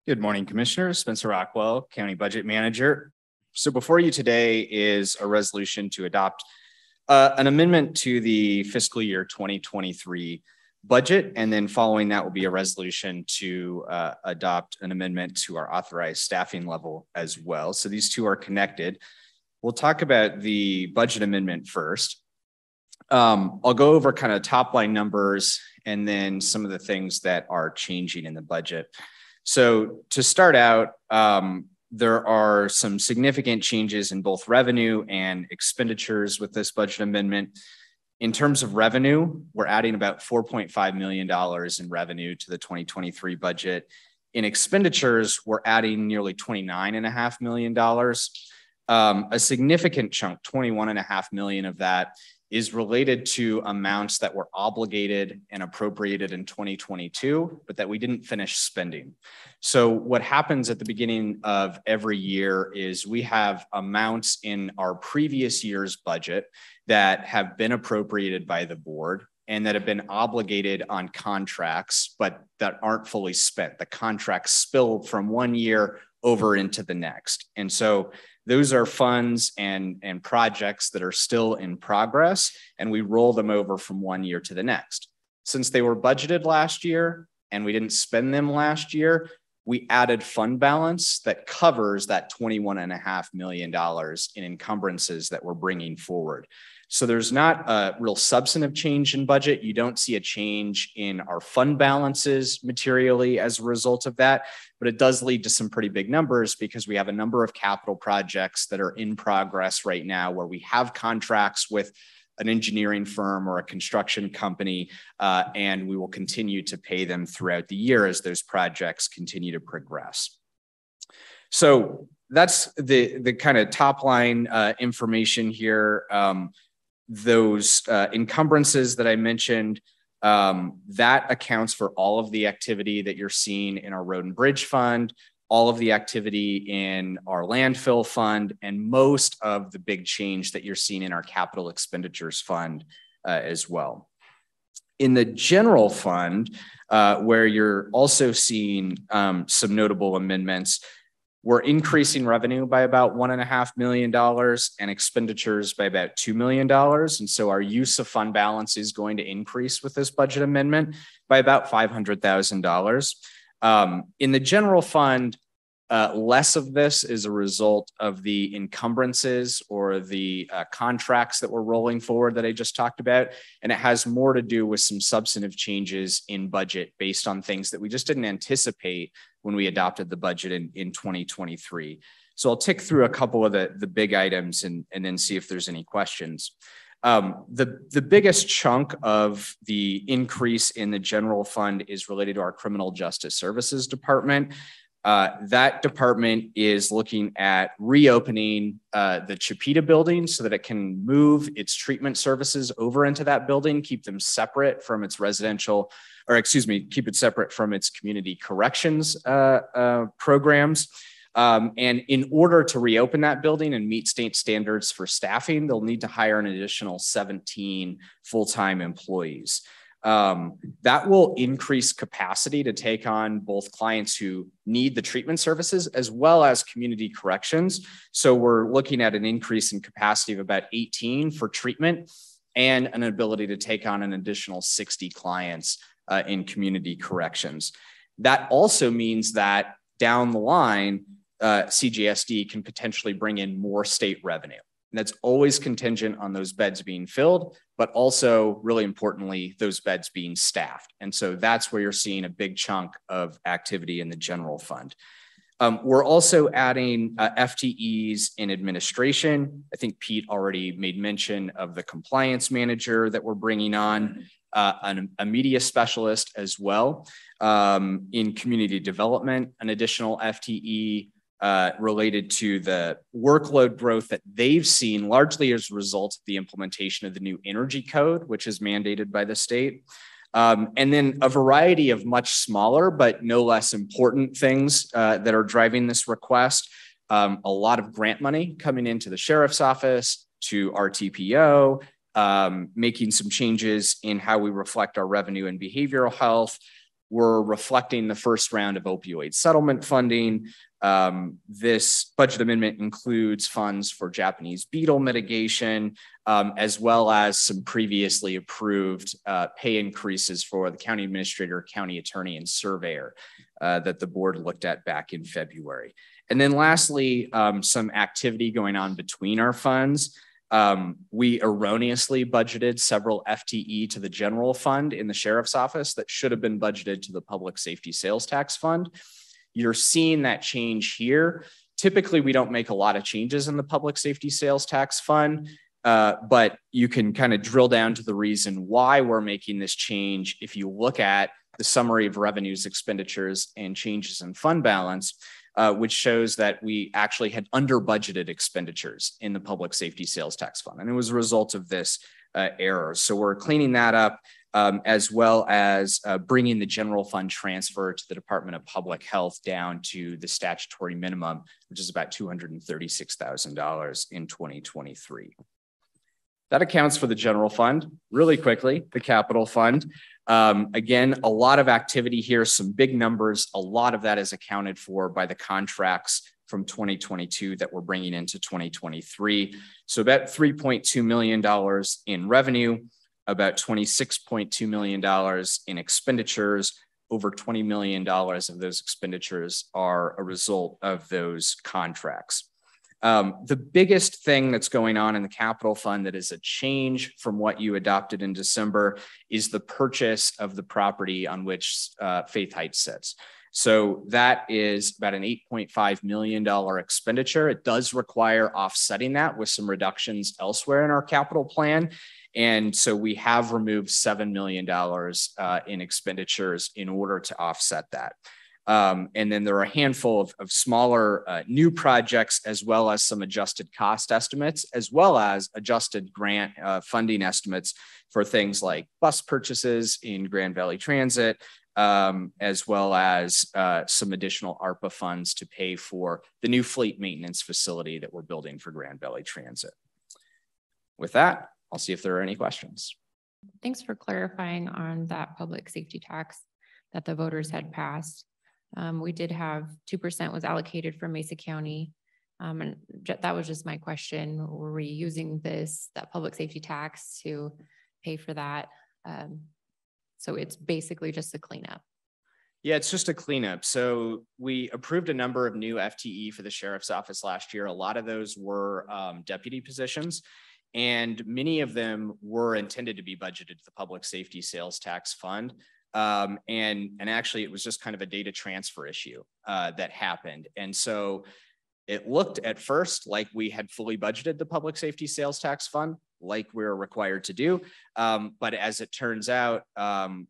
Good morning, Commissioners. Spencer Rockwell, County Budget Manager. So before you today is a resolution to adopt an amendment to the fiscal year 2023 budget. And then following that will be a resolution to adopt an amendment to our authorized staffing level as well. So these two are connected. We'll talk about the budget amendment first. I'll go over kind of top line numbers and then some of the things that are changing in the budget. So to start out, there are some significant changes in both revenue and expenditures with this budget amendment. In terms of revenue, we're adding about $4.5 million in revenue to the 2023 budget. In expenditures, we're adding nearly $29.5 million. A significant chunk, $21.5 million of that, is related to amounts that were obligated and appropriated in 2022, but that we didn't finish spending. So what happens at the beginning of every year is we have amounts in our previous year's budget that have been appropriated by the board and that have been obligated on contracts, but that aren't fully spent. The contracts spill from one year over into the next. And so those are funds and projects that are still in progress, and we roll them over from one year to the next. Since they were budgeted last year and we didn't spend them last year, we added fund balance that covers that $21.5 million in encumbrances that we're bringing forward. So there's not a real substantive change in budget. You don't see a change in our fund balances materially as a result of that, but it does lead to some pretty big numbers because we have a number of capital projects that are in progress right now where we have contracts with an engineering firm or a construction company, and we will continue to pay them throughout the year as those projects continue to progress. So that's the kind of top line information here. Those encumbrances that I mentioned, that accounts for all of the activity that you're seeing in our road and bridge fund, all of the activity in our landfill fund, and most of the big change that you're seeing in our capital expenditures fund as well. In the general fund, where you're also seeing some notable amendments, we're increasing revenue by about $1.5 million and expenditures by about $2 million. And so our use of fund balance is going to increase with this budget amendment by about $500,000. In the general fund, less of this is a result of the encumbrances or the contracts that we're rolling forward that I just talked about. And it has more to do with some substantive changes in budget based on things that we just didn't anticipate when we adopted the budget in 2023. So I'll tick through a couple of the big items and then see if there's any questions. The biggest chunk of the increase in the general fund is related to our Criminal Justice Services Department. That department is looking at reopening the Chipeta building so that it can move its treatment services over into that building, keep them separate from its residential, or excuse me, keep it separate from its community corrections programs. And in order to reopen that building and meet state standards for staffing, they'll need to hire an additional 17 full-time employees. That will increase capacity to take on both clients who need the treatment services as well as community corrections. So we're looking at an increase in capacity of about 18 for treatment and an ability to take on an additional 60 clients in community corrections. That also means that down the line, CJSD can potentially bring in more state revenue. And that's always contingent on those beds being filled, but also really importantly, those beds being staffed. And so that's where you're seeing a big chunk of activity in the general fund. We're also adding FTEs in administration. I think Pete already made mention of the compliance manager that we're bringing on, a media specialist as well. In community development, an additional FTE related to the workload growth that they've seen largely as a result of the implementation of the new energy code, which is mandated by the state. And then a variety of much smaller, but no less important things that are driving this request. A lot of grant money coming into the sheriff's office, to RTPO, making some changes in how we reflect our revenue and behavioral health. we're reflecting the first round of opioid settlement funding. This budget amendment includes funds for Japanese beetle mitigation, as well as some previously approved pay increases for the county administrator, county attorney, and surveyor that the board looked at back in February. And then lastly, some activity going on between our funds. We erroneously budgeted several FTE to the general fund in the sheriff's office that should have been budgeted to the public safety sales tax fund. You're seeing that change here. Typically, we don't make a lot of changes in the public safety sales tax fund, but you can kind of drill down to the reason why we're making this change. If you look at the summary of revenues, expenditures, and changes in fund balance, which shows that we actually had under budgeted expenditures in the public safety sales tax fund. And it was a result of this error. So we're cleaning that up, as well as bringing the general fund transfer to the Department of Public Health down to the statutory minimum, which is about $236,000 in 2023. That accounts for the general fund. Really quickly, the capital fund. Again, a lot of activity here, some big numbers. A lot of that is accounted for by the contracts from 2022 that we're bringing into 2023. So about $3.2 million in revenue, about $26.2 million in expenditures. Over $20 million of those expenditures are a result of those contracts. The biggest thing that's going on in the capital fund that is a change from what you adopted in December is the purchase of the property on which Faith Heights sits. So that is about an $8.5 million expenditure. It does require offsetting that with some reductions elsewhere in our capital plan. And so we have removed $7 million in expenditures in order to offset that. And then there are a handful of smaller new projects, as well as some adjusted cost estimates, as well as adjusted grant funding estimates for things like bus purchases in Grand Valley Transit, as well as some additional ARPA funds to pay for the new fleet maintenance facility that we're building for Grand Valley Transit. With that, I'll see if there are any questions. Thanks for clarifying on that public safety tax that the voters had passed. We did have 2% was allocated for Mesa County. And that was just my question. Were we using that public safety tax to pay for that? So it's basically just a cleanup. Yeah, it's just a cleanup. So we approved a number of new FTE for the sheriff's office last year. A lot of those were deputy positions, and many of them were intended to be budgeted to the public safety sales tax fund. And actually it was just kind of a data transfer issue that happened. And so it looked at first like we had fully budgeted the public safety sales tax fund, like we're required to do. But as it turns out,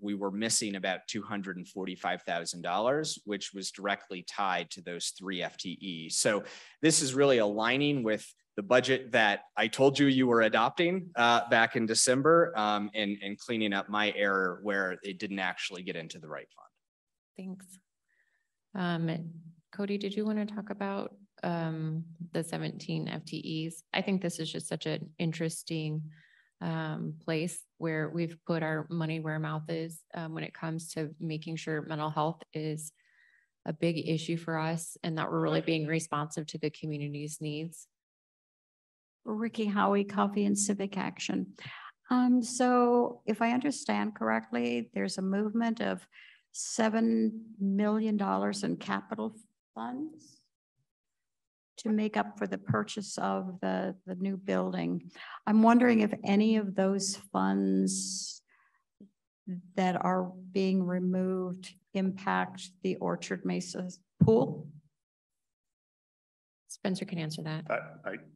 we were missing about $245,000, which was directly tied to those 3 FTE. So this is really aligning with the budget that I told you were adopting back in December, and cleaning up my error where it didn't actually get into the right fund. Thanks. Cody, did you want to talk about the 17 FTEs? I think this is just such an interesting place where we've put our money where our mouth is when it comes to making sure mental health is a big issue for us and that we're really being responsive to the community's needs. Ricky Howie, Coffee and Civic Action. So if I understand correctly, there's a movement of $7 million in capital funds to make up for the purchase of the new building. I'm wondering if any of those funds that are being removed impact the Orchard Mesa pool? Spencer can answer that.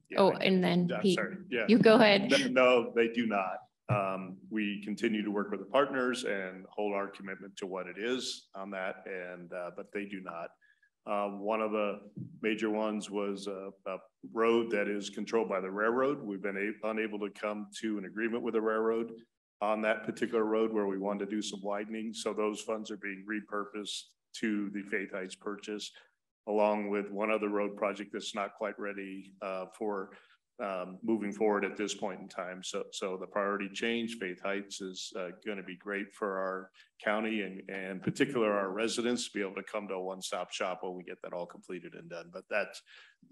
Yeah, and then Pete, sorry. Yeah. You go ahead. No, they do not. We continue to work with the partners and hold our commitment to what it is on that, and but they do not. One of the major ones was a road that is controlled by the railroad. We've been unable to come to an agreement with the railroad on that particular road where we wanted to do some widening. So those funds are being repurposed to the Faith Heights purchase, along with one other road project that's not quite ready for moving forward at this point in time. So the priority change, Faith Heights, is going to be great for our county and in particular our residents to be able to come to a one-stop shop when we get that all completed and done. But that's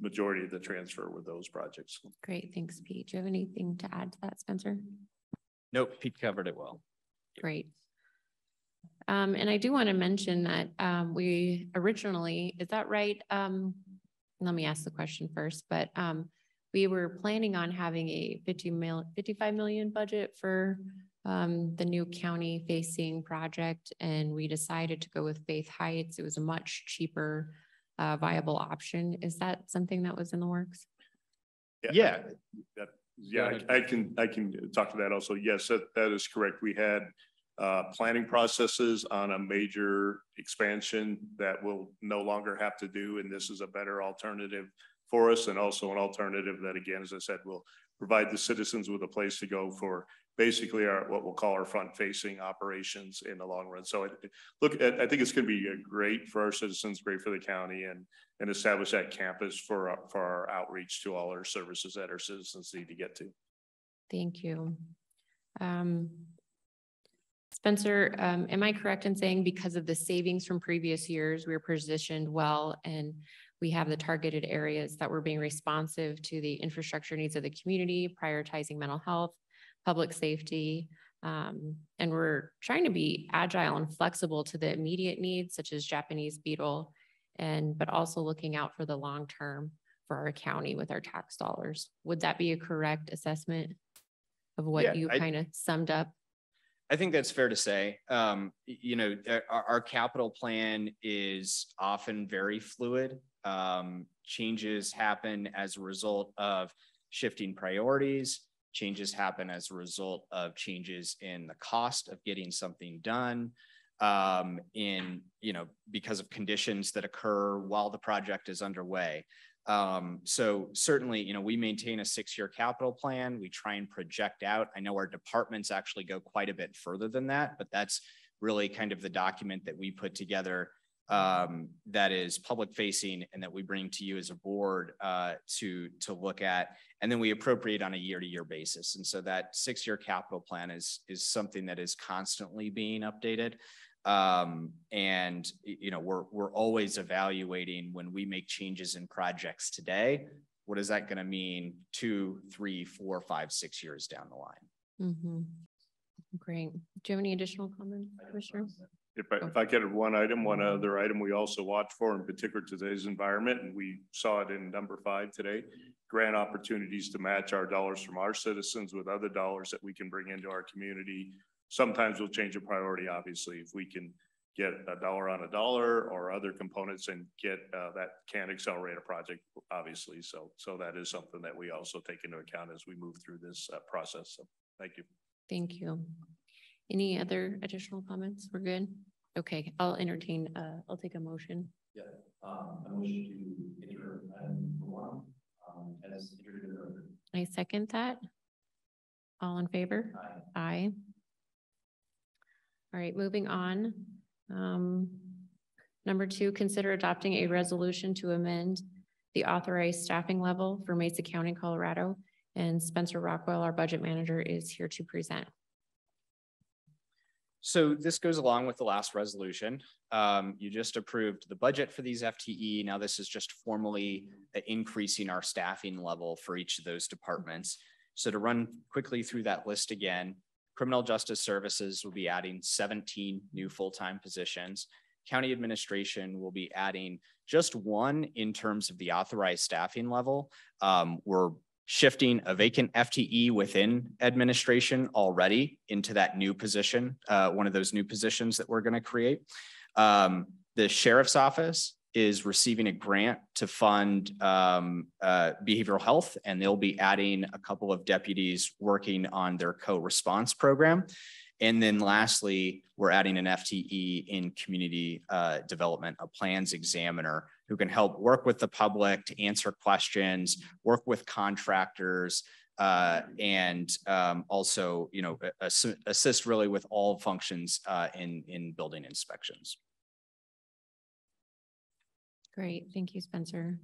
majority of the transfer with those projects. Great, thanks, Pete. Do you have anything to add to that, Spencer? Nope, Pete covered it well. Great. And I do want to mention that we originally, is that right? Let me ask the question first, but we were planning on having a 55 million budget for the new county facing project, and we decided to go with Faith Heights. It was a much cheaper, viable option. Is that something that was in the works? Yeah, I can talk to that also. Yes, that is correct. We had planning processes on a major expansion that we'll no longer have to do, and this is a better alternative for us, and also an alternative that, again, as I said, will provide the citizens with a place to go for basically our what we'll call our front-facing operations in the long run. So I think it's going to be great for our citizens, great for the county, and establish that campus for our outreach to all our services that our citizens need to get to. Thank you. Spencer, am I correct in saying because of the savings from previous years, we're positioned well and we have the targeted areas that we're being responsive to the infrastructure needs of the community, prioritizing mental health, public safety, and we're trying to be agile and flexible to the immediate needs such as Japanese beetle, but also looking out for the long term for our county with our tax dollars. Would that be a correct assessment of what you kind of summed up? I think that's fair to say. You know, our capital plan is often very fluid. Changes happen as a result of shifting priorities. Changes happen as a result of changes in the cost of getting something done, because of conditions that occur while the project is underway. So certainly, we maintain a 6-year capital plan. We try and project out. I know our departments actually go quite a bit further than that, but that's really kind of the document that we put together that is public facing and that we bring to you as a board to look at, and then we appropriate on a year-to-year basis. And so that 6-year capital plan is something that is constantly being updated. And we're always evaluating when we make changes in projects today, what is that going to mean 2, 3, 4, 5, 6 years down the line? Mm-hmm. Great. Do you have any additional comments, Commissioner? If I get one other item we also watch for, in particular today's environment, and we saw it in number 5 today, grant opportunities to match our dollars from our citizens with other dollars that we can bring into our community. Sometimes we'll change a priority, obviously, if we can get a dollar on a dollar or other components and get that can accelerate a project, obviously. So that is something that we also take into account as we move through this process. So thank you. Thank you. Any other additional comments? We're good? Okay, I'll take a motion. Yeah, a motion to enter item 1 as introduced earlier. I second that. All in favor? Aye. Aye. All right, moving on. Number 2, consider adopting a resolution to amend the authorized staffing level for Mesa County, Colorado. And Spencer Rockwell, our budget manager, is here to present. So this goes along with the last resolution. You just approved the budget for these FTE. Now this is just formally increasing our staffing level for each of those departments. So to run quickly through that list again, Criminal Justice Services will be adding 17 new full-time positions. County Administration will be adding just 1 in terms of the authorized staffing level. We're shifting a vacant FTE within administration already into that new position, one of those new positions that we're going to create. The Sheriff's Office is receiving a grant to fund behavioral health, and they'll be adding a couple of deputies working on their co-response program. And then lastly, we're adding an FTE in community development, a plans examiner who can help work with the public to answer questions, work with contractors, and also, assist really with all functions in building inspections. Great, thank you, Spencer.